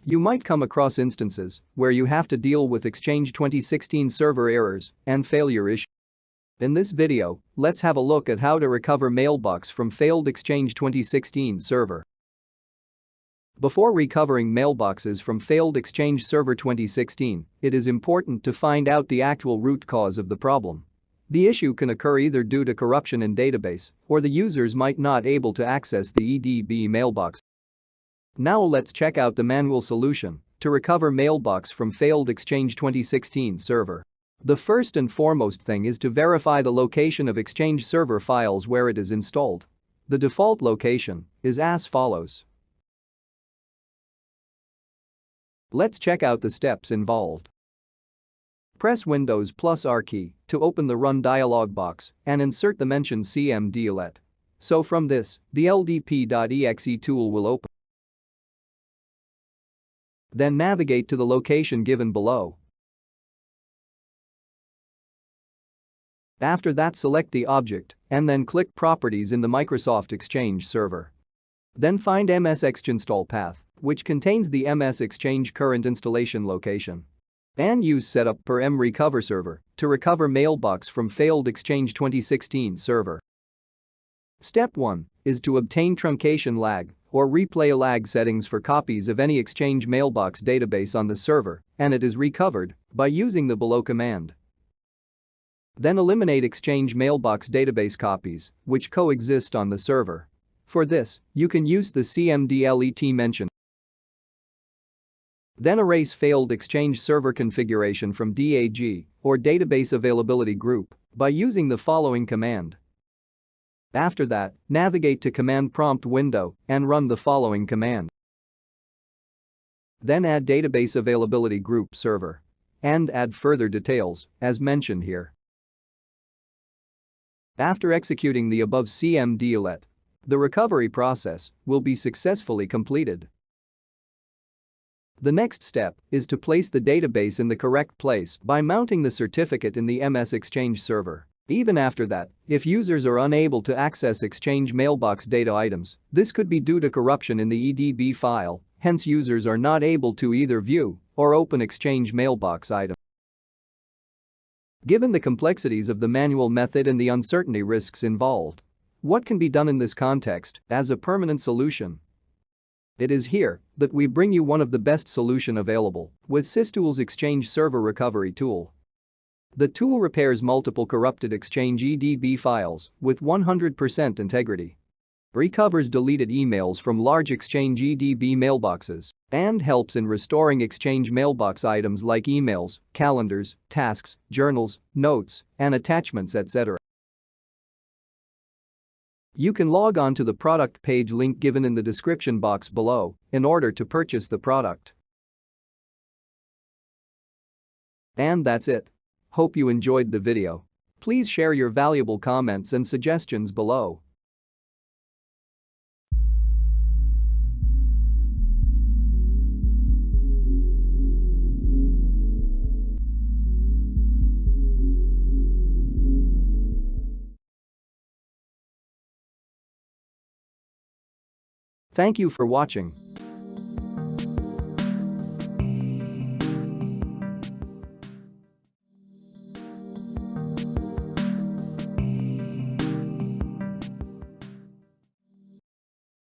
You might come across instances where you have to deal with Exchange 2016 server errors and failure issues. In this video, let's have a look at how to recover mailbox from failed Exchange 2016 server. Before recovering mailboxes from failed Exchange Server 2016, it is important to find out the actual root cause of the problem. The issue can occur either due to corruption in database or the users might not able to access the EDB mailbox. Now let's check out the manual solution to recover mailbox from failed Exchange 2016 server. The first and foremost thing is to verify the location of Exchange server files where it is installed. The default location is as follows. Let's check out the steps involved. Press Windows plus R key to open the Run dialog box and insert the mentioned cmdlet. So from this, the ldp.exe tool will open. Then navigate to the location given below. After that, select the object and then click Properties in the Microsoft Exchange server. Then find msxinstall path, which contains the MS Exchange current installation location. And use setup per mrecover server to recover mailbox from failed Exchange 2016 server. Step 1 is to obtain truncation lag or replay lag settings for copies of any Exchange mailbox database on the server, and it is recovered by using the below command. Then eliminate Exchange mailbox database copies which coexist on the server. For this, you can use the cmdlet mentioned. Then erase failed Exchange server configuration from DAG or Database Availability Group by using the following command. After that, navigate to command prompt window and run the following command. Then add Database Availability Group server and add further details as mentioned here. After executing the above cmdlet, the recovery process will be successfully completed. The next step is to place the database in the correct place by mounting the certificate in the MS Exchange server. Even after that, if users are unable to access Exchange mailbox data items, this could be due to corruption in the EDB file, hence users are not able to either view or open Exchange mailbox item. Given the complexities of the manual method and the uncertainty risks involved, what can be done in this context as a permanent solution? It is here that we bring you one of the best solution available with Systool's Exchange Server Recovery Tool. The tool repairs multiple corrupted Exchange EDB files with 100% integrity, recovers deleted emails from large Exchange EDB mailboxes, and helps in restoring Exchange mailbox items like emails, calendars, tasks, journals, notes, and attachments, etc. You can log on to the product page link given in the description box below in order to purchase the product. And that's it. Hope you enjoyed the video. Please share your valuable comments and suggestions below. Thank you for watching.